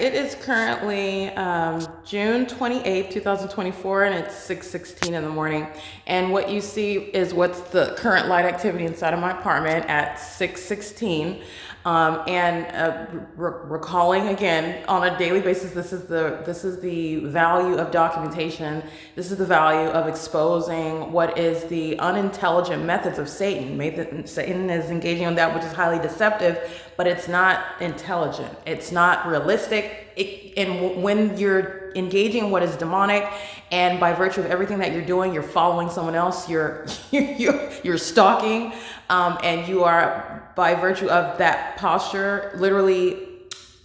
it is currently June 28th, 2024, and it's 6:16 in the morning. And what you see is what's the current light activity inside of my apartment at 6:16. Recalling again on a daily basis, this is the value of documentation. This is the value of exposing what is the unintelligent methods of Satan. Satan is engaging on that which is highly deceptive, but it's not intelligent. It's not realistic. And when you're engaging in what is demonic, and by virtue of everything that you're doing, you're following someone else, you're stalking, and you are, by virtue of that posture, literally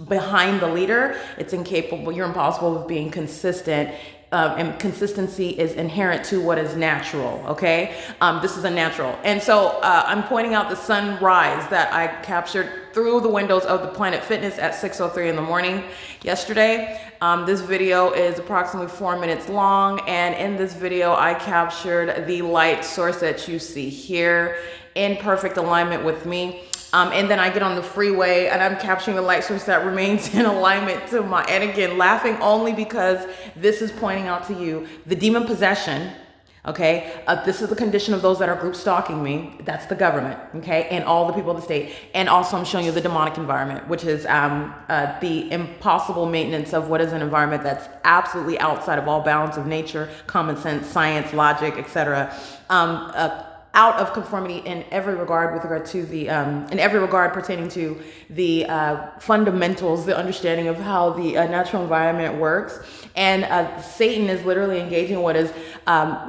behind the leader, you're impossible of being consistent. And consistency is inherent to what is natural, okay? This is unnatural. And so I'm pointing out the sunrise that I captured through the windows of the Planet Fitness at 6:03 in the morning yesterday. This video is approximately 4 minutes long, and in this video I captured the light source that you see here in perfect alignment with me. And then I get on the freeway and I'm capturing the light source that remains in alignment to my, and again, laughing only because this is pointing out to you the demon possession, okay? This is the condition of those that are group stalking me. That's the government, okay? And all the people of the state. And also I'm showing you the demonic environment, which is the impossible maintenance of what is an environment that's absolutely outside of all bounds of nature, common sense, science, logic, etc. Out of conformity in every regard with regard to the, in every regard pertaining to the fundamentals, the understanding of how the natural environment works. And Satan is literally engaging what is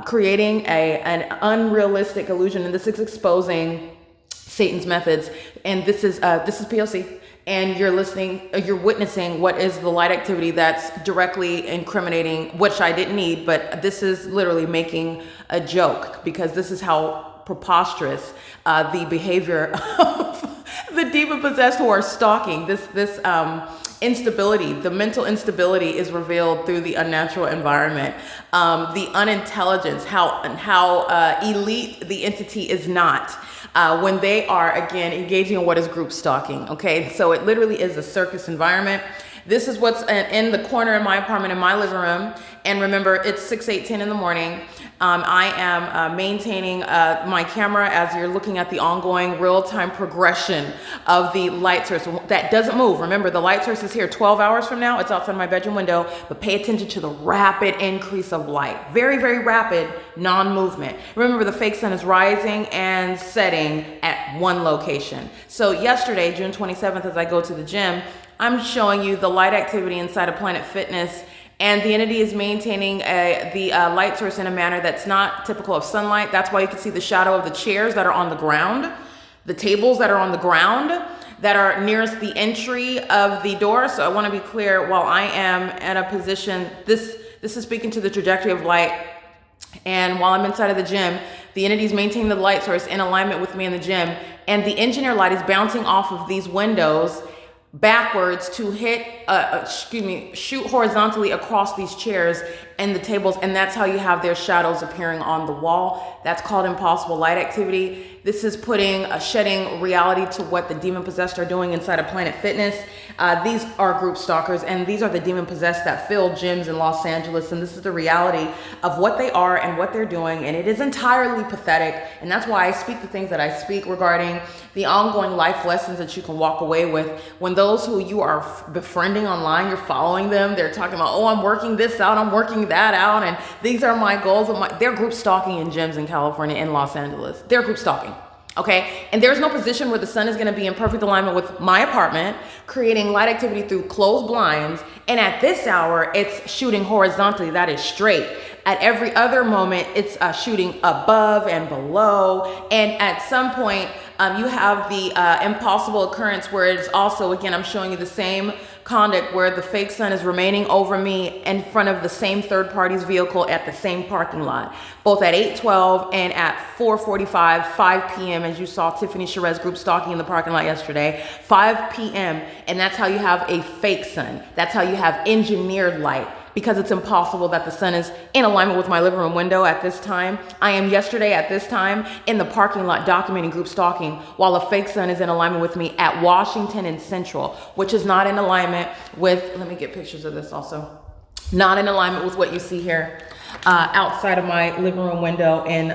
creating an unrealistic illusion. And this is exposing Satan's methods. And this is P.O.C. And you're witnessing what is the light activity that's directly incriminating, which I didn't need, but this is literally making a joke, because this is how preposterous the behavior of the demon possessed who are stalking. This instability, the mental instability, is revealed through the unnatural environment. The unintelligence, how elite the entity is not. When they are, again, engaging in what is group stalking, okay? So it literally is a circus environment. This is what's in the corner of my apartment, in my living room. And remember, it's 6:18 in the morning. I am maintaining my camera as you're looking at the ongoing real-time progression of the light source that doesn't move. Remember, the light source is here 12 hours from now. It's outside my bedroom window, but pay attention to the rapid increase of light. Very, very rapid non-movement. Remember, the fake sun is rising and setting at one location. So yesterday, June 27th, as I go to the gym, I'm showing you the light activity inside of Planet Fitness, and the entity is maintaining the light source in a manner that's not typical of sunlight. That's why you can see the shadow of the chairs that are on the ground, the tables that are on the ground, that are nearest the entry of the door. So I want to be clear, while I am at a position, this is speaking to the trajectory of light, and while I'm inside of the gym, the entity is maintaining the light source in alignment with me in the gym, and the engineer light is bouncing off of these windows backwards to shoot horizontally across these chairs and the tables, and that's how you have their shadows appearing on the wall. That's called impossible light activity. This is shedding reality to what the demon possessed are doing inside of Planet Fitness. These are group stalkers, and these are the demon possessed that fill gyms in Los Angeles, and this is the reality of what they are and what they're doing, and it is entirely pathetic. And that's why I speak the things that I speak regarding the ongoing life lessons that you can walk away with. When those who you are befriending online, you're following them, they're talking about, oh, I'm working this out, I'm working that out, and these are my goals. They're group stalking in gyms in California, in Los Angeles. They're group stalking. Okay, and there's no position where the sun is going to be in perfect alignment with my apartment, creating light activity through closed blinds. And at this hour, it's shooting horizontally, that is straight. At every other moment, it's shooting above and below. And at some point, you have the impossible occurrence where it's also, again, I'm showing you the same conduct where the fake sun is remaining over me in front of the same third party's vehicle at the same parking lot, both at 8:12 and at 4:45, 5 p.m. as you saw Tiffany Sherez group stalking in the parking lot yesterday, 5 p.m. And that's how you have a fake sun. That's how you have engineered light. because it's impossible that the sun is in alignment with my living room window at this time. I am yesterday at this time in the parking lot documenting group stalking while a fake sun is in alignment with me at Washington and Central, which is not in alignment with, let me get pictures of this also, not in alignment with what you see here. Outside of my living room window in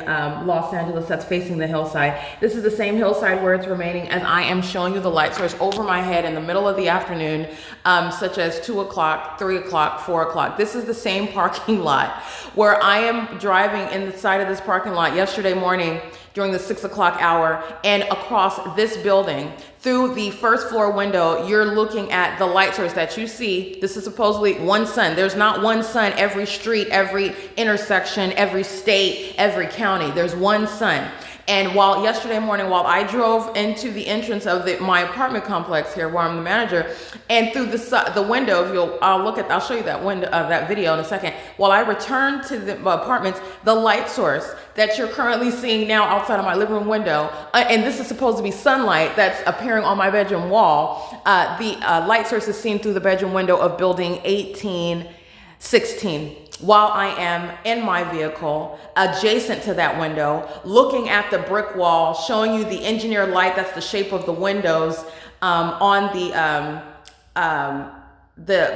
Los Angeles that's facing the hillside. This is the same hillside where it's remaining as I am showing you the light source over my head in the middle of the afternoon, such as 2 o'clock, 3 o'clock, 4 o'clock. This is the same parking lot where I am driving in the side of this parking lot yesterday morning during the 6 o'clock hour, and across this building through the first floor window, you're looking at the light source that you see. This is supposedly one sun. There's not one sun every street, every intersection, every state, every county. There's one sun. And while yesterday morning, while I drove into the entrance of my apartment complex here, where I'm the manager, and through the window, if I'll show you that window, that video in a second. While I returned to the apartments, the light source that you're currently seeing now outside of my living room window, and this is supposed to be sunlight that's appearing on my bedroom wall. The light source is seen through the bedroom window of building 1816. While I am in my vehicle, adjacent to that window, looking at the brick wall, showing you the engineered light that's the shape of the windows on the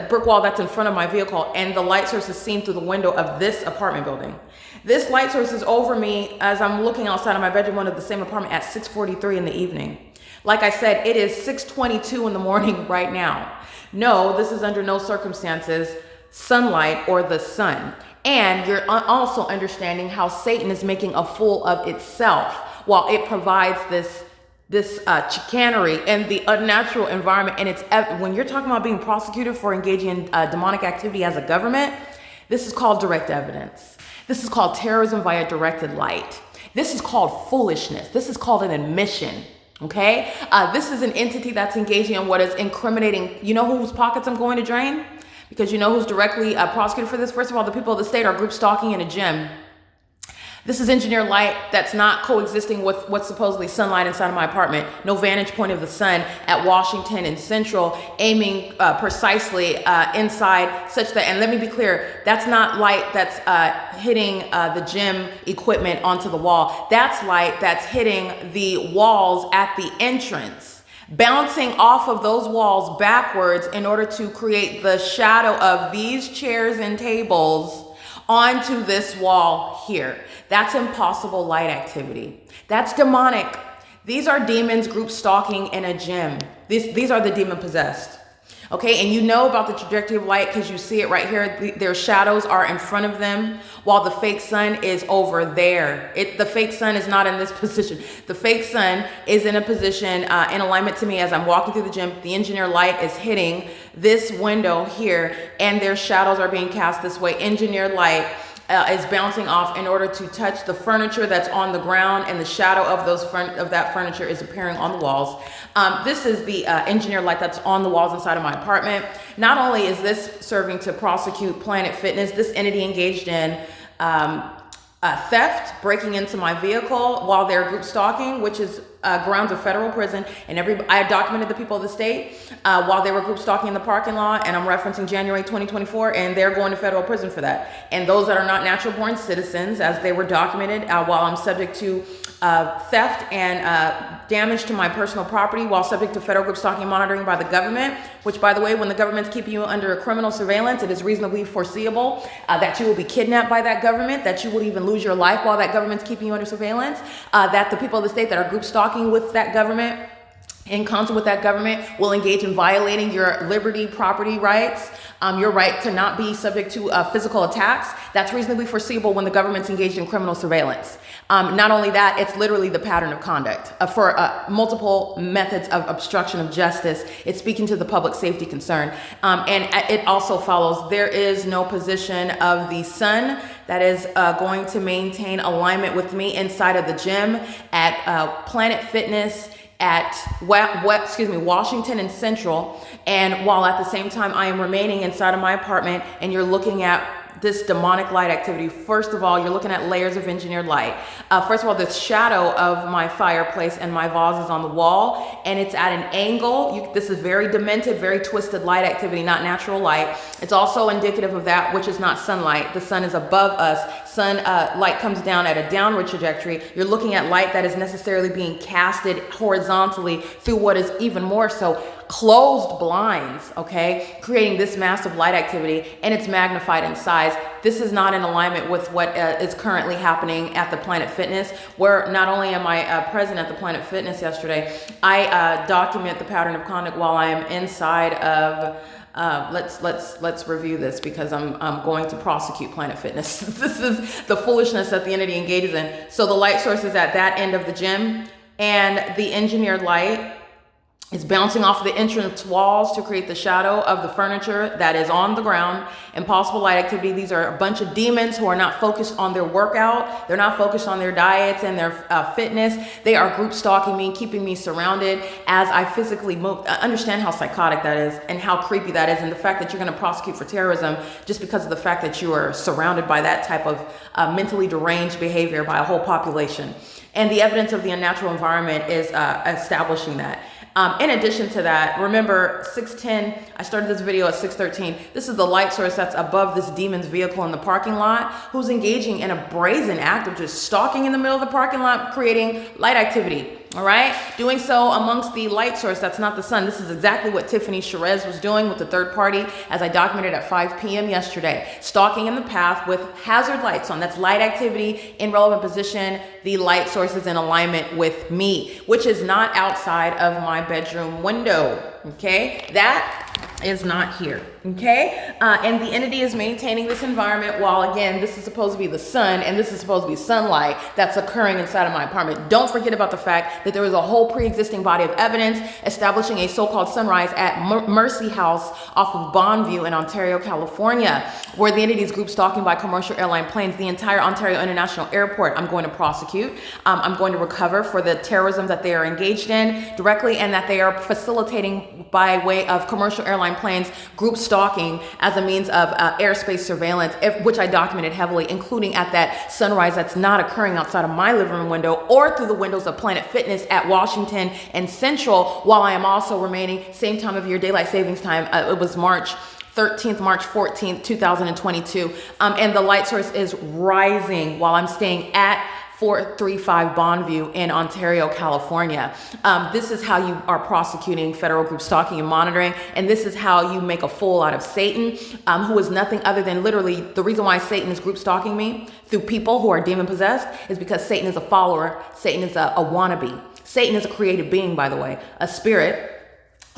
brick wall that's in front of my vehicle, and the light source is seen through the window of this apartment building. This light source is over me as I'm looking outside of my bedroom window of the same apartment at 6:43 in the evening. Like I said, it is 6:22 in the morning right now. No, this is under no circumstances sunlight or the sun. And you're also understanding how Satan is making a fool of itself while it provides this chicanery and the unnatural environment. And it's when you're talking about being prosecuted for engaging in demonic activity as a government, this is called direct evidence. This is called terrorism via directed light. This is called foolishness. This is called an admission. Okay? This is an entity that's engaging in what is incriminating. You know whose pockets I'm going to drain? Because you know who's directly prosecuted for this? First of all, the people of the state are group stalking in a gym. This is engineered light that's not coexisting with what's supposedly sunlight inside of my apartment. No vantage point of the sun at Washington and Central, aiming precisely inside such that, and let me be clear, that's not light that's hitting the gym equipment onto the wall. That's light that's hitting the walls at the entrance, bouncing off of those walls backwards in order to create the shadow of these chairs and tables onto this wall here. That's impossible light activity. That's demonic. These are demons group stalking in a gym. These are the demon possessed. Okay, and you know about the trajectory of light because you see it right here. Their shadows are in front of them while the fake sun is over there. The fake sun is not in this position. The fake sun is in a position in alignment to me as I'm walking through the gym. The engineer light is hitting this window here and their shadows are being cast this way. Engineered light is bouncing off in order to touch the furniture that's on the ground, and the shadow of that furniture is appearing on the walls. This is the engineered light that's on the walls inside of my apartment. Not only is this serving to prosecute Planet Fitness, this entity engaged in theft, breaking into my vehicle while they're group stalking, which is grounds of federal prison. And I documented the people of the state while they were group stalking in the parking lot, and I'm referencing January 2024, and they're going to federal prison for that. And those that are not natural born citizens, as they were documented, while I'm subject to theft and damage to my personal property while subject to federal group stalking and monitoring by the government, which, by the way, when the government's keeping you under a criminal surveillance, it is reasonably foreseeable that you will be kidnapped by that government, that you will even lose your life while that government's keeping you under surveillance, that the people of the state that are group stalking with that government, in concert with that government, will engage in violating your liberty, property rights, your right to not be subject to physical attacks. That's reasonably foreseeable when the government's engaged in criminal surveillance. Not only that, it's literally the pattern of conduct for multiple methods of obstruction of justice. It's speaking to the public safety concern. And it also follows there is no position of the sun that is going to maintain alignment with me inside of the gym at Planet Fitness, at Washington and Central. And while at the same time I am remaining inside of my apartment, and you're looking at this demonic light activity, first of all, you're looking at layers of engineered light. First of all, the shadow of my fireplace and my vase is on the wall, and it's at an angle. This is very demented, very twisted light activity, not natural light. It's also indicative of that which is not sunlight. The sun is above us. Light comes down at a downward trajectory. You're looking at light that is necessarily being casted horizontally through what is even more so closed blinds, okay, creating this massive light activity, and it's magnified in size. This is not in alignment with what is currently happening at the Planet Fitness, where not only am I present at the Planet Fitness yesterday, I document the pattern of conduct while I am inside of let's review this, because I'm going to prosecute Planet Fitness. This is the foolishness that the entity engages in. So the light source is at that end of the gym, and the engineered light is bouncing off the entrance walls to create the shadow of the furniture that is on the ground. Impossible light activity. These are a bunch of demons who are not focused on their workout. They're not focused on their diets and their fitness. They are group stalking me, keeping me surrounded as I physically move. Understand how psychotic that is and how creepy that is, and the fact that you're going to prosecute for terrorism just because of the fact that you are surrounded by that type of mentally deranged behavior by a whole population. And the evidence of the unnatural environment is establishing that. In addition to that, remember 6:10, I started this video at 6:13. This is the light source that's above this demon's vehicle in the parking lot, who's engaging in a brazen act of just stalking in the middle of the parking lot, creating light activity. All right, doing so amongst the light source that's not the sun. This is exactly what Tiffany Sherez was doing with the third party, as I documented at 5 p.m. yesterday. Stalking in the path with hazard lights on. That's light activity in relevant position. The light source is in alignment with me, which is not outside of my bedroom window. Okay, that is not here. Okay, and the entity is maintaining this environment while, again, this is supposed to be the sun and this is supposed to be sunlight that's occurring inside of my apartment. Don't forget about the fact that there is a whole pre-existing body of evidence establishing a so-called sunrise at Mercy House off of Bonneview in Ontario, California, where the entity is group stalking by commercial airline planes the entire Ontario International Airport. I'm going to prosecute. I'm going to recover for the terrorism that they are engaged in directly, and that they are facilitating by way of commercial airline planes group stalking as a means of airspace surveillance, which I documented heavily, including at that sunrise that's not occurring outside of my living room window or through the windows of Planet Fitness at Washington and Central, while I am also remaining same time of year, daylight savings time. It was March 13th, March 14th, 2022. And the light source is rising while I'm staying at 435 Bonneview in Ontario, California. This is how you are prosecuting federal group stalking and monitoring, and this is how you make a fool out of Satan, who is nothing other than literally the reason why Satan is group stalking me through people who are demon possessed is because Satan is a follower. Satan is a wannabe. Satan is a created being, by the way, a spirit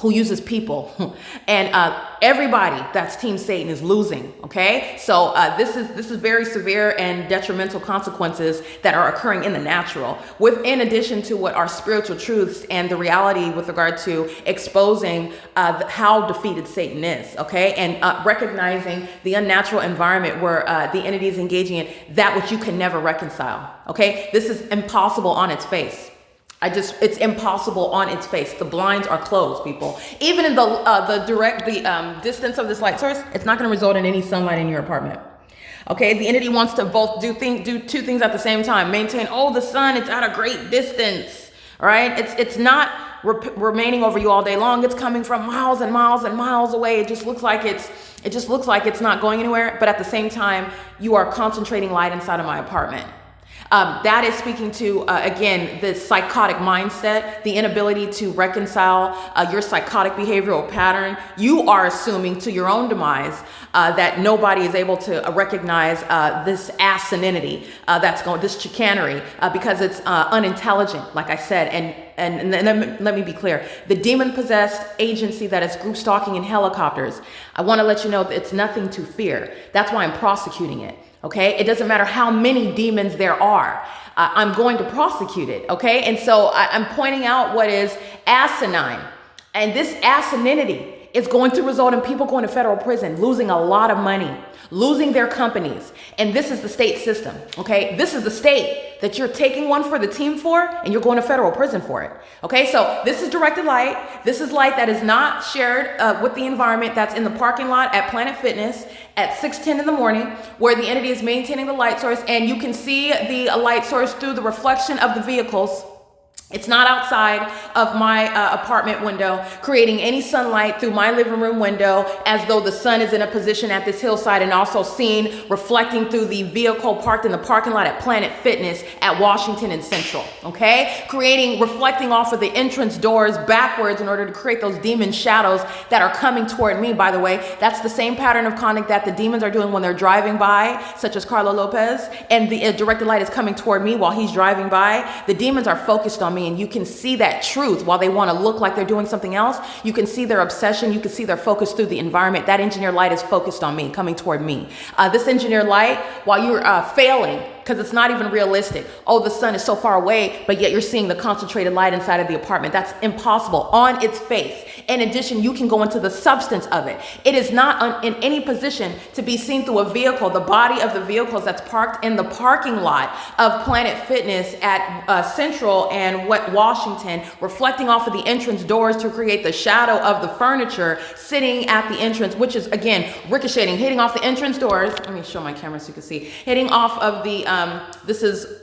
who uses people, and everybody that's Team Satan is losing. Okay, so this is very severe and detrimental consequences that are occurring in the natural, in addition to what are spiritual truths and the reality with regard to exposing how defeated Satan is. Okay, and recognizing the unnatural environment where the entity is engaging in that which you can never reconcile. Okay, this is impossible on its face. It's impossible on its face. The blinds are closed, people. Even in the distance of this light source, it's not going to result in any sunlight in your apartment. Okay, the entity wants to both do two things at the same time. Maintain, the sun, it's at a great distance. All right, it's not remaining over you all day long. It's coming from miles and miles and miles away. It just looks like it's not going anywhere. But at the same time, you are concentrating light inside of my apartment. That is speaking to, again, the psychotic mindset, the inability to reconcile your psychotic behavioral pattern. You are assuming to your own demise that nobody is able to recognize this asininity this chicanery, because it's unintelligent, like I said. And let me be clear. The demon-possessed agency that is group stalking in helicopters, I want to let you know that it's nothing to fear. That's why I'm prosecuting it. Okay, it doesn't matter how many demons there are. I'm going to prosecute it. Okay, and so I'm pointing out what is asinine, and this asininity is going to result in people going to federal prison, losing a lot of money, losing their companies, and this is the state system. Okay, this is the state that you're taking one for the team for, and you're going to federal prison for it. Okay, so this is directed light. This is light that is not shared with the environment. That's in the parking lot at Planet Fitness at 6:10 in the morning, where the entity is maintaining the light source, and you can see the light source through the reflection of the vehicles. It's not outside of my apartment window, creating any sunlight through my living room window, as though the sun is in a position at this hillside, and also seen reflecting through the vehicle parked in the parking lot at Planet Fitness at Washington and Central, okay? Reflecting off of the entrance doors backwards in order to create those demon shadows that are coming toward me, by the way. That's the same pattern of conduct that the demons are doing when they're driving by, such as Carlo Lopez, and the directed light is coming toward me while he's driving by. The demons are focused on me, and you can see that truth. While they want to look like they're doing something else, you can see their obsession, you can see their focus through the environment. That engineer light is focused on me, coming toward me. This engineer light, while you're failing, because it's not even realistic. Oh, the sun is so far away, but yet you're seeing the concentrated light inside of the apartment. That's impossible on its face. In addition, you can go into the substance of it. It is not in any position to be seen through a vehicle. The body of the vehicles that's parked in the parking lot of Planet Fitness at Central and Washington, reflecting off of the entrance doors to create the shadow of the furniture sitting at the entrance, which is, again, ricocheting, hitting off the entrance doors. Let me show my camera so you can see. Hitting off of the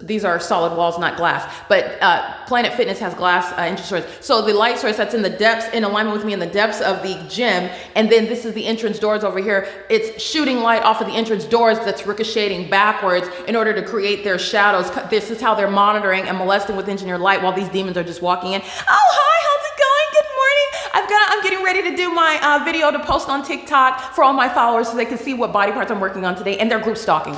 these are solid walls, not glass, but Planet Fitness has glass entrance doors. So the light source that's in the depths, in alignment with me in the depths of the gym, and then this is the entrance doors over here. It's shooting light off of the entrance doors that's ricocheting backwards in order to create their shadows. This is how they're monitoring and molesting with engineered light while these demons are just walking in. Oh, hi, how's it going? Good morning. I'm getting ready to do my video to post on TikTok for all my followers so they can see what body parts I'm working on today, and they're group stalking.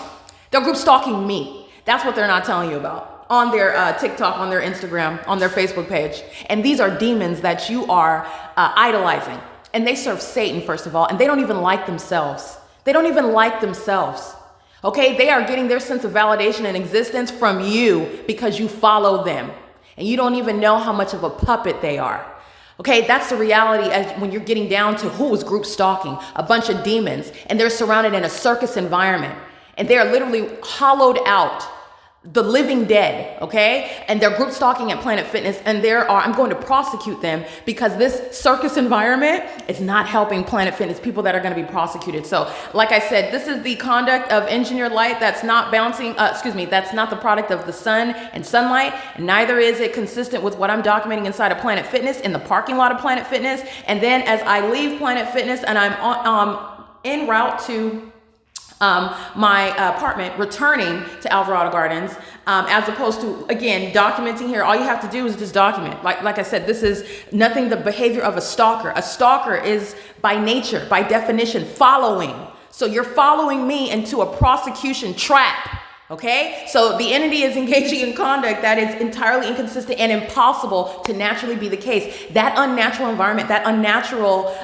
They're group stalking me. That's what they're not telling you about on their TikTok, on their Instagram, on their Facebook page. And these are demons that you are idolizing. And they serve Satan, first of all, and they don't even like themselves. They don't even like themselves. Okay, they are getting their sense of validation and existence from you because you follow them. And you don't even know how much of a puppet they are. Okay, that's the reality when you're getting down to who is group stalking. A bunch of demons, and they're surrounded in a circus environment. And they are literally hollowed out, the living dead, okay? And they're group stalking at Planet Fitness, and I'm going to prosecute them because this circus environment is not helping Planet Fitness, people that are going to be prosecuted. So, like I said, this is the conduct of engineered light that's not that's not the product of the sun and sunlight, and neither is it consistent with what I'm documenting inside of Planet Fitness, in the parking lot of Planet Fitness. And then as I leave Planet Fitness and I'm en route to my apartment, returning to Alvarado Gardens, as opposed to, again, documenting here. All you have to do is just document. Like I said, this is nothing the behavior of a stalker. A stalker is by nature, by definition, following. So you're following me into a prosecution trap. Okay, so the entity is engaging in conduct that is entirely inconsistent and impossible to naturally be the case. That unnatural environment, that unnatural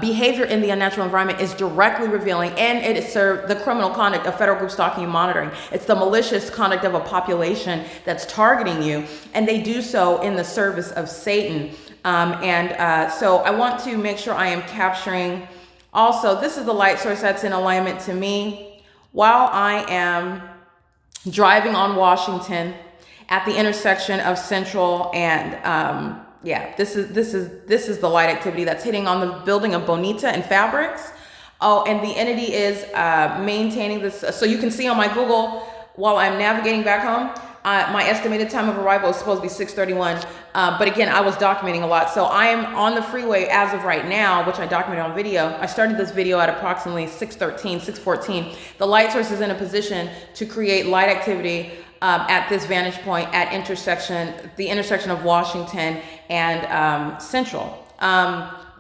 behavior in the unnatural environment is directly revealing, and it is the criminal conduct of federal group stalking and monitoring. It's the malicious conduct of a population that's targeting you, and they do so in the service of Satan. So I want to make sure I am capturing. Also, this is the light source that's in alignment to me while I am driving on Washington at the intersection of Central and this is the light activity that's hitting on the building of Bonita and Fabrics. Oh, and the entity is maintaining this. So you can see on my Google while I'm navigating back home, my estimated time of arrival is supposed to be 6:31. But again, I was documenting a lot. So I am on the freeway as of right now, which I documented on video. I started this video at approximately 6:13, 6:14. The light source is in a position to create light activity at this vantage point at the intersection of Washington and Central.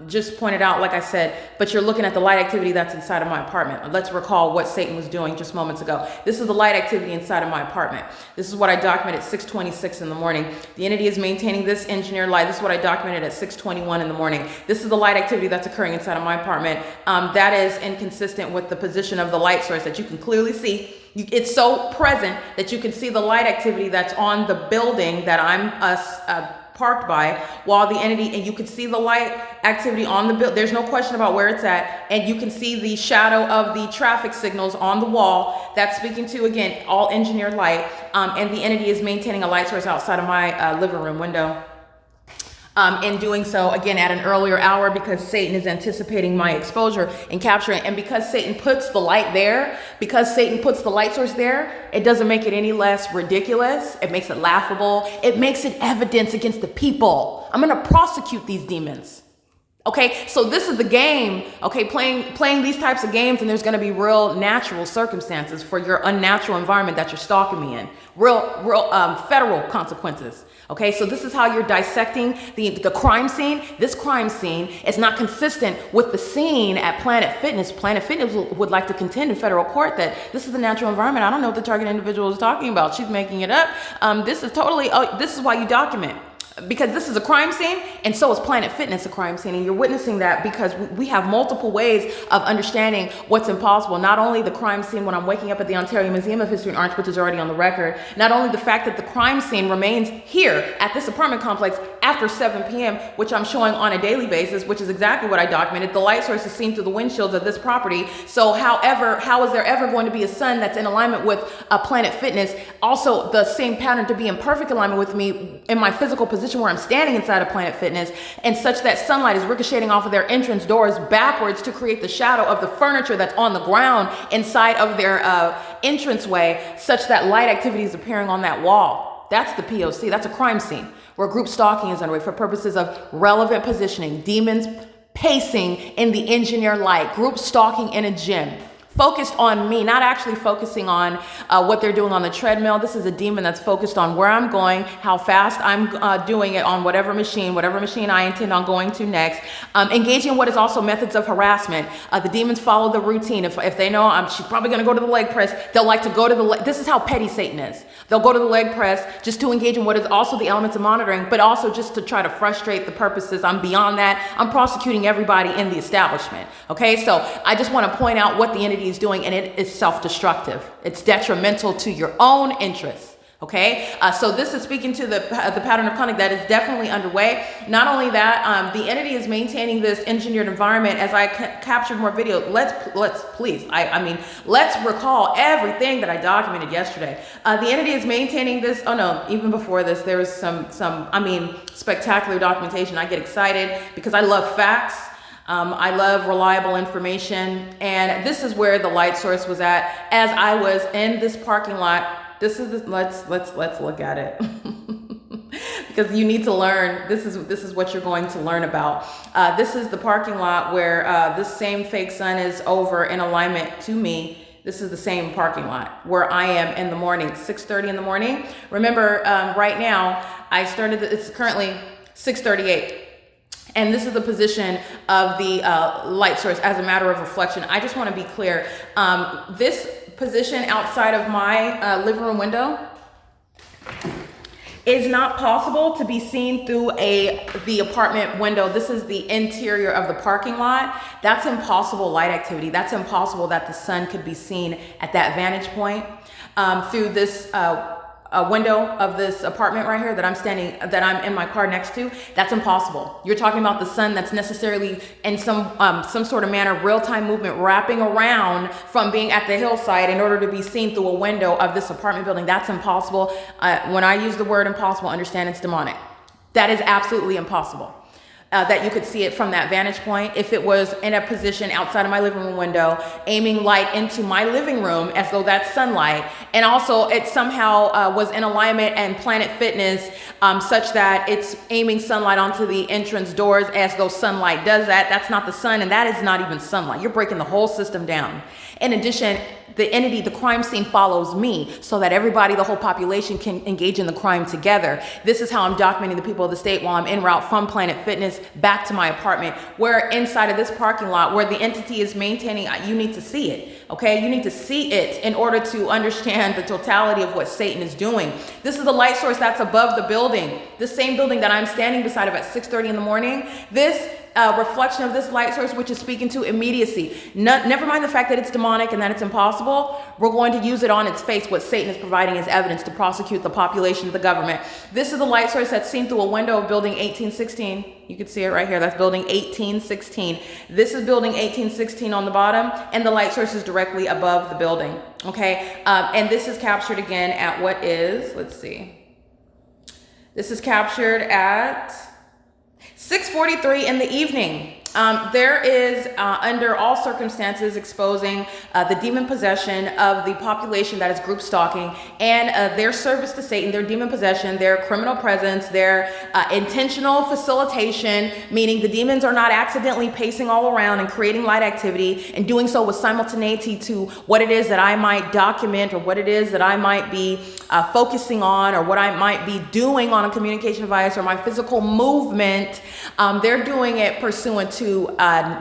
Just pointed out, like I said, but you're looking at the light activity that's inside of my apartment. Let's recall what Satan was doing just moments ago. This is the light activity inside of my apartment. This is what I documented at 6:26 in the morning. The entity is maintaining this engineered light. This is what I documented at 6:21 in the morning. This is the light activity that's occurring inside of my apartment. That is inconsistent with the position of the light source that you can clearly see. It's so present that you can see the light activity that's on the building that I'm parked by while the entity, and you can see the light activity on the building. There's no question about where it's at. And you can see the shadow of the traffic signals on the wall. That's speaking to, again, all engineered light. And the entity is maintaining a light source outside of my living room window. In doing so, again, at an earlier hour, because Satan is anticipating my exposure and capturing. And because Satan puts the light there, because Satan puts the light source there, it doesn't make it any less ridiculous. It makes it laughable. It makes it evidence against the people. I'm going to prosecute these demons. Okay, so this is the game, okay, playing these types of games, and there's going to be real natural circumstances for your unnatural environment that you're stalking me in. Real federal consequences. Okay, so this is how you're dissecting the crime scene. This crime scene is not consistent with the scene at Planet Fitness. Planet Fitness would like to contend in federal court that this is the natural environment. I don't know what the target individual is talking about. She's making it up. This is totally, this is why you document. Because this is a crime scene, and so is Planet Fitness a crime scene, and you're witnessing that because we have multiple ways of understanding what's impossible. Not only the crime scene when I'm waking up at the Ontario Museum of History and Arts, which is already on the record, not only the fact that the crime scene remains here at this apartment complex after 7 p.m., which I'm showing on a daily basis, which is exactly what I documented. The light source is seen through the windshields of this property. So how is there ever going to be a sun that's in alignment with Planet Fitness? Also, the same pattern to be in perfect alignment with me in my physical position where I'm standing inside of Planet Fitness, and such that sunlight is ricocheting off of their entrance doors backwards to create the shadow of the furniture that's on the ground inside of their entranceway, such that light activity is appearing on that wall. That's the P.O.C. That's a crime scene where group stalking is underway for purposes of relevant positioning, demons pacing in the engineer light, group stalking in a gym. Focused on me, not actually focusing on what they're doing on the treadmill. This is a demon that's focused on where I'm going, how fast I'm doing it on whatever machine I intend on going to next. Engaging in what is also methods of harassment. The demons follow the routine. If they know she's probably going to go to the leg press, they'll like to go to the leg. This is how petty Satan is. They'll go to the leg press just to engage in what is also the elements of monitoring, but also just to try to frustrate the purposes. I'm beyond that. I'm prosecuting everybody in the establishment. Okay, so I just want to point out what the entity is doing, and it is self-destructive. It's detrimental to your own interests. Okay, so this is speaking to the pattern of conduct that is definitely underway. Not only that, the entity is maintaining this engineered environment. As I captured more video, let's please, let's recall everything that I documented yesterday. The entity is maintaining this. Oh no, even before this, there was some spectacular documentation. I get excited because I love facts. I love reliable information, and this is where the light source was at as I was in this parking lot. This is let's look at it because you need to learn. This is what you're going to learn about. This is the parking lot where this same fake sun is over in alignment to me. This is the same parking lot where I am in the morning, 6:30 in the morning. Remember, right now I started. It's currently 6:38. And this is the position of the light source as a matter of reflection. I just want to be clear. This position outside of my living room window is not possible to be seen through the apartment window. This is the interior of the parking lot. That's impossible light activity. That's impossible that the sun could be seen at that vantage point through this window of this apartment right here that I'm in my car next to. That's impossible. You're talking about the sun that's necessarily in some sort of manner, real-time movement, wrapping around from being at the hillside in order to be seen through a window of this apartment building. That's impossible. When I use the word impossible, understand it's demonic. That is absolutely impossible. That you could see it from that vantage point. If it was in a position outside of my living room window, aiming light into my living room as though that's sunlight, and also it somehow was in alignment and Planet Fitness such that it's aiming sunlight onto the entrance doors as though sunlight does that. That's not the sun, and that is not even sunlight. You're breaking the whole system down. In addition, the entity, the crime scene follows me so that everybody, the whole population can engage in the crime together. This is how I'm documenting the people of the state while I'm en route from Planet Fitness back to my apartment, where inside of this parking lot where the entity is maintaining, you need to see it, okay? You need to see it in order to understand the totality of what Satan is doing. This is the light source that's above the building, the same building that I'm standing beside of at 6:30 in the morning. This reflection of this light source, which is speaking to immediacy. Never mind the fact that it's demonic and that it's impossible. We're going to use it on its face, what Satan is providing as evidence to prosecute the population of the government. This is the light source that's seen through a window of building 1816. You can see it right here. That's building 1816. This is building 1816 on the bottom, and the light source is directly above the building. Okay, and this is captured again at what is, let's see. This is captured at 6:43 in the evening. There is, under all circumstances, exposing the demon possession of the population that is group stalking and their service to Satan, their demon possession, their criminal presence, their intentional facilitation, meaning the demons are not accidentally pacing all around and creating light activity and doing so with simultaneity to what it is that I might document or what it is that I might be focusing on or what I might be doing on a communication device or my physical movement. They're doing it pursuant to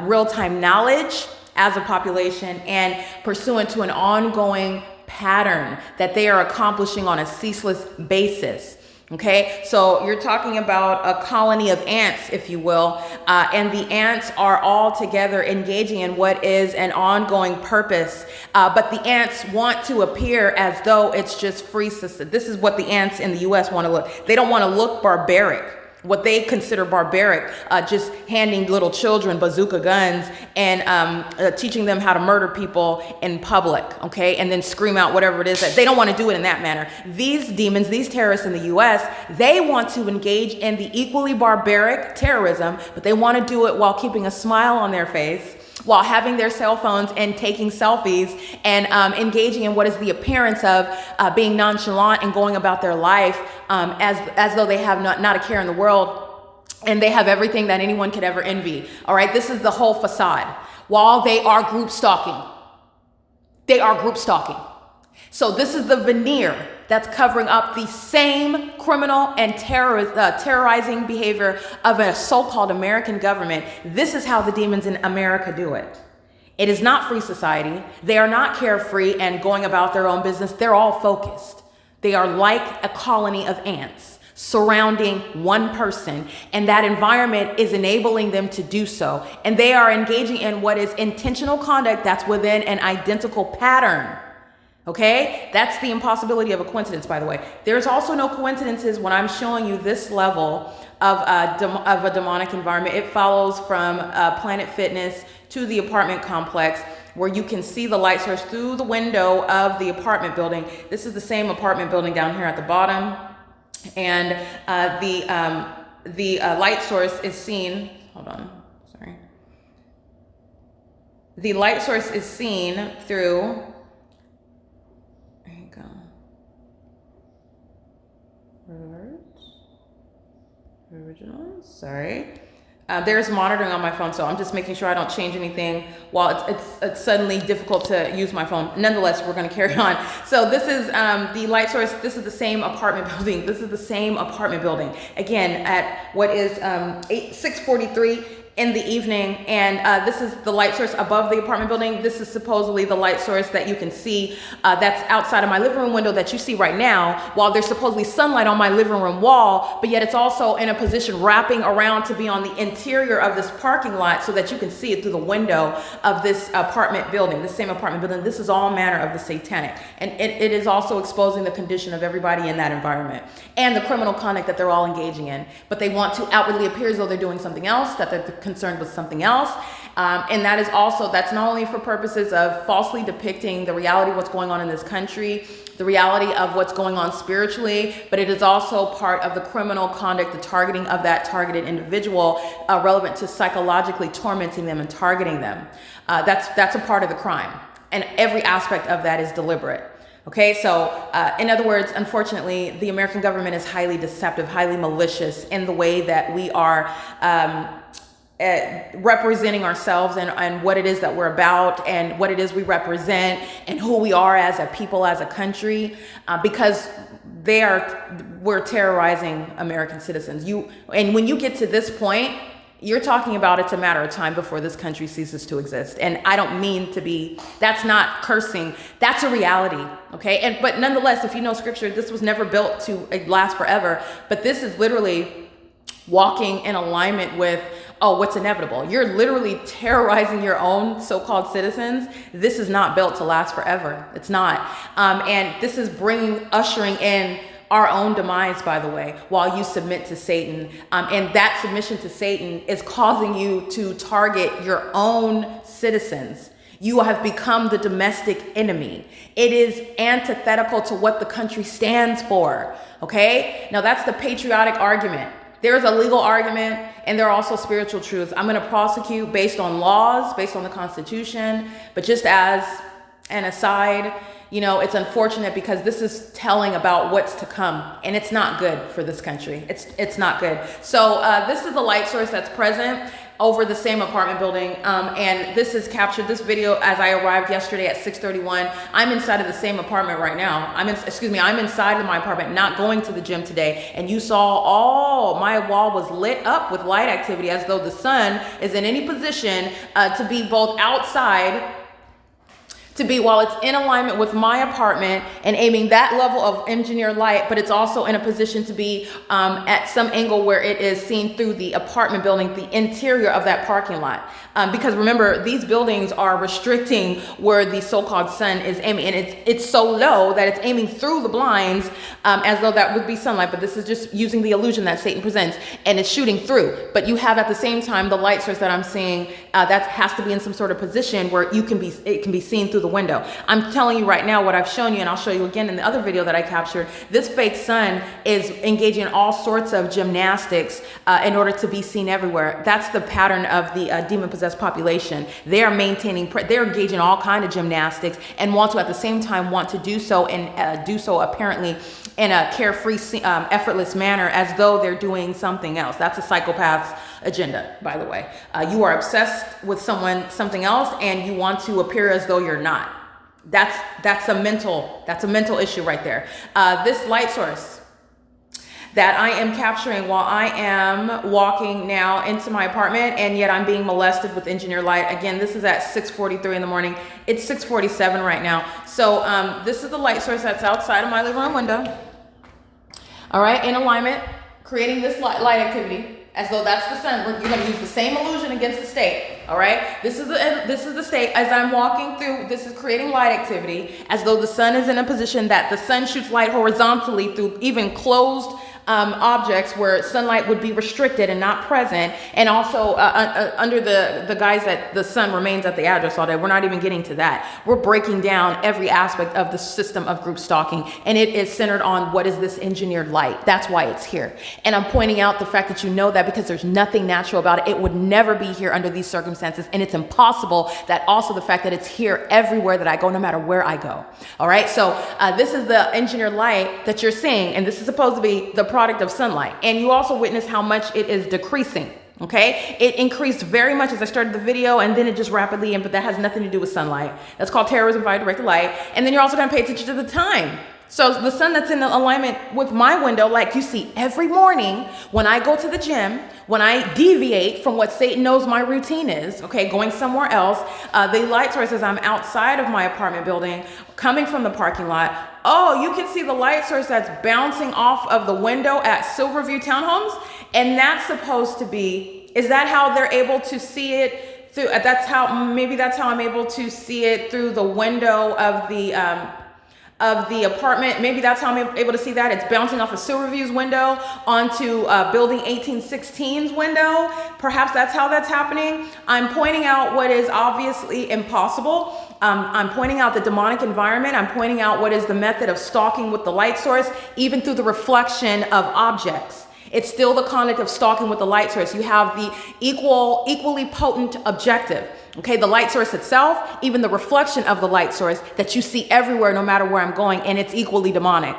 real-time knowledge as a population and pursuant to an ongoing pattern that they are accomplishing on a ceaseless basis. Okay, so you're talking about a colony of ants, if you will, and the ants are all together engaging in what is an ongoing purpose, but the ants want to appear as though it's just free system. This is what the ants in the U.S. want to look. They don't want to look barbaric. What they consider barbaric, just handing little children bazooka guns and teaching them how to murder people in public, okay? And then scream out whatever it is that they don't want to do it in that manner. These demons, these terrorists in the US, they want to engage in the equally barbaric terrorism, but they want to do it while keeping a smile on their face, while having their cell phones and taking selfies and engaging in what is the appearance of being nonchalant and going about their life as though they have not a care in the world and they have everything that anyone could ever envy. All right, this is the whole facade. While they are group stalking. They are group stalking. So this is the veneer that's covering up the same criminal and terrorizing behavior of a so-called American government. This is how the demons in America do it. It is not free society. They are not carefree and going about their own business. They're all focused. They are like a colony of ants surrounding one person, and that environment is enabling them to do so. And they are engaging in what is intentional conduct that's within an identical pattern. Okay, that's the impossibility of a coincidence, by the way. There's also no coincidences when I'm showing you this level of a demonic environment. It follows from Planet Fitness to the apartment complex, where you can see the light source through the window of the apartment building. This is the same apartment building down here at the bottom, and the light source is seen. Hold on, sorry. The light source is seen through. Original, sorry. There's monitoring on my phone, so I'm just making sure I don't change anything while it's suddenly difficult to use my phone. Nonetheless, we're going to carry on. So this is the light source. This is the same apartment building. This is the same apartment building. Again, at what is 6:43 in the evening, and this is the light source above the apartment building. This is supposedly the light source that you can see that's outside of my living room window that you see right now, while there's supposedly sunlight on my living room wall, but yet it's also in a position wrapping around to be on the interior of this parking lot so that you can see it through the window of this apartment building, the same apartment building. This is all manner of the satanic, and it is also exposing the condition of everybody in that environment and the criminal conduct that they're all engaging in, but they want to outwardly appear as though they're doing something else, that they're concerned with something else. And that is also, that's not only for purposes of falsely depicting the reality of what's going on in this country, the reality of what's going on spiritually, but it is also part of the criminal conduct, the targeting of that targeted individual, relevant to psychologically tormenting them and targeting them. That's a part of the crime. And every aspect of that is deliberate. Okay, so in other words, unfortunately, the American government is highly deceptive, highly malicious in the way that we are representing ourselves and what it is that we're about and what it is we represent and who we are as a people, as a country, because we're terrorizing American citizens. And when you get to this point, you're talking about it's a matter of time before this country ceases to exist. And I don't mean to be, that's not cursing, that's a reality, okay? But nonetheless, if you know scripture, this was never built to last forever, but this is literally walking in alignment with oh, what's inevitable? You're literally terrorizing your own so-called citizens. This is not built to last forever. It's not. And this is ushering in our own demise, by the way, while you submit to Satan. And that submission to Satan is causing you to target your own citizens. You have become the domestic enemy. It is antithetical to what the country stands for. Okay? Now that's the patriotic argument. There's a legal argument, and there are also spiritual truths. I'm going to prosecute based on laws, based on the Constitution. But just as an aside, you know, it's unfortunate because this is telling about what's to come, and it's not good for this country. It's not good. So this is the light source that's present over the same apartment building, and this is captured, this video, as I arrived yesterday at 6:31. I'm inside of the same apartment right now. I'm inside of my apartment, not going to the gym today, and you saw my wall was lit up with light activity as though the sun is in any position to be both outside, while it's in alignment with my apartment and aiming that level of engineered light, but it's also in a position to be at some angle where it is seen through the apartment building, the interior of that parking lot. Because remember, these buildings are restricting where the so-called sun is aiming, and it's so low that it's aiming through the blinds as though that would be sunlight, but this is just using the illusion that Satan presents, and it's shooting through. But you have at the same time the light source that I'm seeing that has to be in some sort of position where it can be seen through the window. I'm telling you right now what I've shown you, and I'll show you again in the other video that I captured. This fake sun is engaging in all sorts of gymnastics in order to be seen everywhere. That's the pattern of the demon-possessed population. They're engaging in all kind of gymnastics and want to do so and do so apparently in a carefree, effortless manner as though they're doing something else. That's a psychopath's agenda, by the way. You are obsessed with something else, and you want to appear as though you're not. That's a mental issue right there. This light source that I am capturing while I am walking now into my apartment, and yet I'm being molested with engineered light. Again, this is at 6:43 in the morning. It's 6:47 right now. So this is the light source that's outside of my living room window. All right, in alignment, creating this light activity as though that's the sun. You're going to use the same illusion against the state. All right, this is the state. As I'm walking through, this is creating light activity as though the sun is in a position that the sun shoots light horizontally through even closed objects where sunlight would be restricted and not present, and also under the guise that the sun remains at the address all day. We're not even getting to that. We're breaking down every aspect of the system of group stalking, and it is centered on what is this engineered light. That's why it's here. And I'm pointing out the fact that you know that because there's nothing natural about it. It would never be here under these circumstances, and it's impossible. That also the fact that it's here everywhere that I go, no matter where I go. All right, so this is the engineered light that you're seeing, and this is supposed to be the product of sunlight. And you also witness how much it is decreasing. Okay, it increased very much as I started the video, and then it just rapidly, but that has nothing to do with sunlight. That's called terrorism via directed light. And then you're also going to pay attention to the time. So the sun that's in alignment with my window, like you see every morning when I go to the gym, when I deviate from what Satan knows my routine is, okay, going somewhere else, the light source as I'm outside of my apartment building, coming from the parking lot. Oh, you can see the light source that's bouncing off of the window at Silverview Townhomes. And that's supposed to be, is that how they're able to see it through? Maybe that's how I'm able to see it through the window of the apartment. Maybe that's how I'm able to see that. It's bouncing off of Silverview's window onto building 1816's window. Perhaps that's how that's happening. I'm pointing out what is obviously impossible. I'm pointing out the demonic environment. I'm pointing out what is the method of stalking with the light source, even through the reflection of objects. It's still the conduct of stalking with the light source. You have the equally potent objective. Okay, the light source itself, even the reflection of the light source that you see everywhere, no matter where I'm going, and it's equally demonic.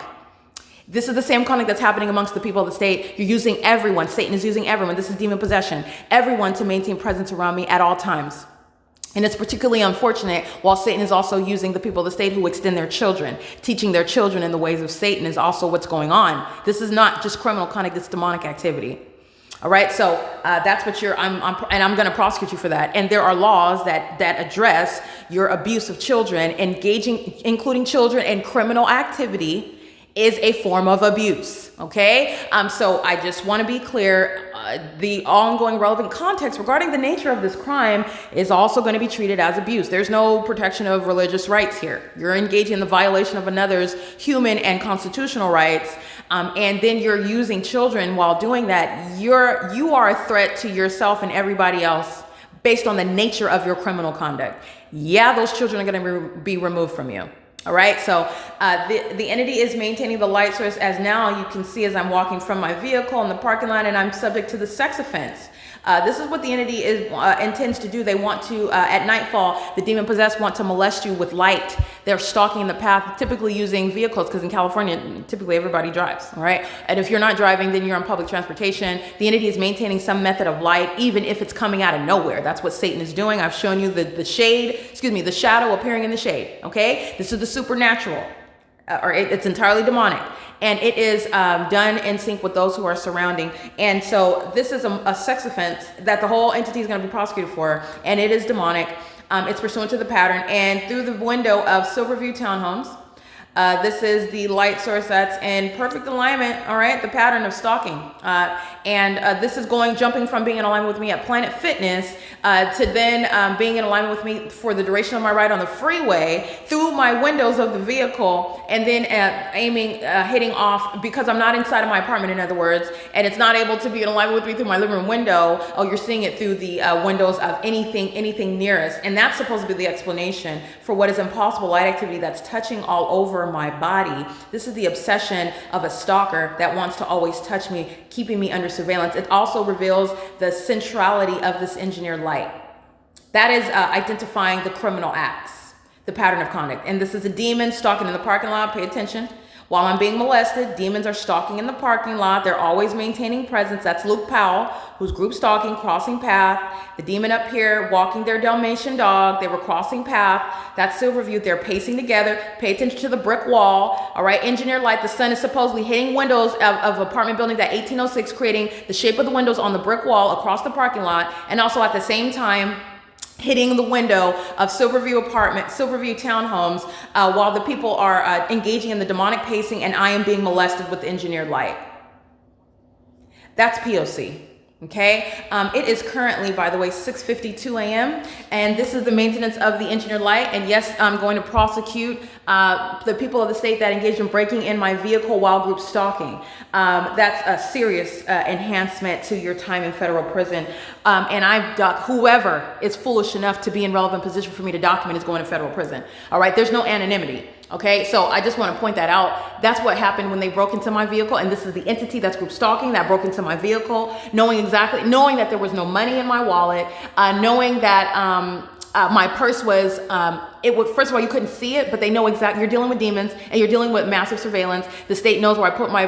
This is the same conduct that's happening amongst the people of the state. You're using everyone. Satan is using everyone. This is demon possession. Everyone to maintain presence around me at all times. And it's particularly unfortunate while Satan is also using the people of the state who extend their children. Teaching their children in the ways of Satan is also what's going on. This is not just criminal conduct, it's demonic activity. All right, so that's what I'm going to prosecute you for that. And there are laws that address your abuse of children, including children in criminal activity, is a form of abuse, okay? So I just want to be clear, the ongoing relevant context regarding the nature of this crime is also going to be treated as abuse. There's no protection of religious rights here. You're engaging in the violation of another's human and constitutional rights, and then you're using children while doing that. You are a threat to yourself and everybody else based on the nature of your criminal conduct. Yeah, those children are going to be removed from you. All right, so the entity is maintaining the light source, as now you can see as I'm walking from my vehicle in the parking lot, and I'm subject to the sex offense. This is what the entity intends to do. They want to, at nightfall, the demon possessed want to molest you with light. They're stalking the path, typically using vehicles, because in California, typically everybody drives, all right? And if you're not driving, then you're on public transportation. The entity is maintaining some method of light, even if it's coming out of nowhere. That's what Satan is doing. I've shown you the shadow appearing in the shade, okay? This is the supernatural, or it's entirely demonic. And it is done in sync with those who are surrounding. And so this is a sex offense that the whole entity is going to be prosecuted for, and it is demonic. It's pursuant to the pattern. And through the window of Silverview Townhomes, this is the light source that's in perfect alignment, all right, the pattern of stalking. This is jumping from being in alignment with me at Planet Fitness to then being in alignment with me for the duration of my ride on the freeway through my windows of the vehicle, and then hitting off because I'm not inside of my apartment, in other words, and it's not able to be in alignment with me through my living room window. Oh, you're seeing it through the windows of anything near us. And that's supposed to be the explanation for what is impossible light activity that's touching all over my body. This is the obsession of a stalker that wants to always touch me, keeping me under surveillance. It also reveals the centrality of this engineered light. That is identifying the criminal acts, the pattern of conduct. And this is a demon stalking in the parking lot. Pay attention. While I'm being molested, demons are stalking in the parking lot. They're always maintaining presence. That's Luke Powell, who's group stalking, crossing path. The demon up here walking their Dalmatian dog. They were crossing path. That's Silverview. They're pacing together. Pay attention to the brick wall. All right, engineered light. The sun is supposedly hitting windows of apartment buildings at 1806, creating the shape of the windows on the brick wall across the parking lot, and also at the same time hitting the window of Silverview Townhomes, while the people are engaging in the demonic pacing, and I am being molested with engineered light. That's P.O.C. Okay, it is currently, by the way, 6:52 a.m. and this is the maintenance of the engineered light. And yes, I'm going to prosecute the people of the state that engaged in breaking in my vehicle while group stalking. That's a serious enhancement to your time in federal prison. And whoever is foolish enough to be in relevant position for me to document is going to federal prison. All right, there's no anonymity. Okay, so I just want to point that out. That's what happened when they broke into my vehicle, and this is the entity that's group stalking that broke into my vehicle, knowing that there was no money in my wallet, knowing that my purse was, first of all, you couldn't see it, but they know exactly, you're dealing with demons and you're dealing with massive surveillance. The state knows where I put my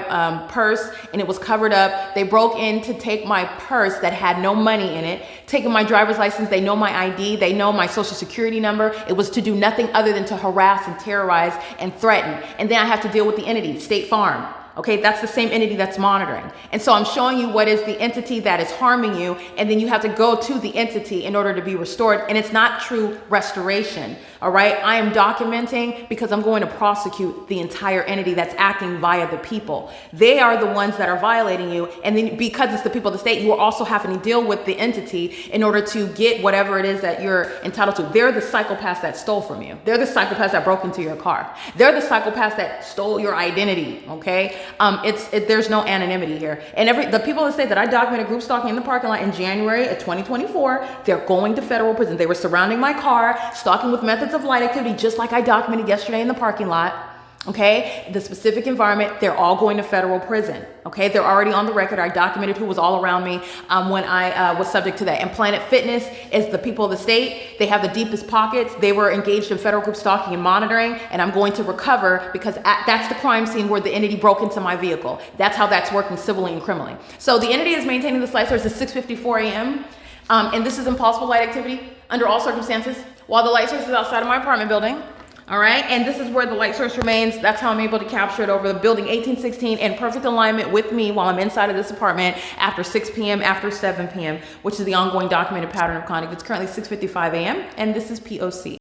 purse, and it was covered up. They broke in to take my purse that had no money in it, taking my driver's license. They know my ID. They know my social security number. It was to do nothing other than to harass and terrorize and threaten. And then I have to deal with the entity, State Farm. Okay, that's the same entity that's monitoring. And so I'm showing you what is the entity that is harming you, and then you have to go to the entity in order to be restored. And it's not true restoration, all right? I am documenting because I'm going to prosecute the entire entity that's acting via the people. They are the ones that are violating you, and then because it's the people of the state, you are also having to deal with the entity in order to get whatever it is that you're entitled to. They're the psychopaths that stole from you. They're the psychopaths that broke into your car. They're the psychopaths that stole your identity, okay? There's no anonymity here. And the people that say that I documented group stalking in the parking lot in January of 2024, they're going to federal prison. They were surrounding my car, stalking with methods of light activity, just like I documented yesterday in the parking lot. Okay, the specific environment, they're all going to federal prison. Okay, they're already on the record. I documented who was all around me when I was subject to that. And Planet Fitness is the people of the state. They have the deepest pockets. They were engaged in federal group stalking and monitoring, and I'm going to recover because that's the crime scene where the entity broke into my vehicle. That's how that's working civilly and criminally. So the entity is maintaining this light source at 6:54 a.m. And this is impossible light activity under all circumstances while the light source is outside of my apartment building. All right, and this is where the light source remains. That's how I'm able to capture it over the building 1816 in perfect alignment with me while I'm inside of this apartment after 6 p.m., after 7 p.m., which is the ongoing documented pattern of conduct. It's currently 6:55 a.m., and this is P.O.C.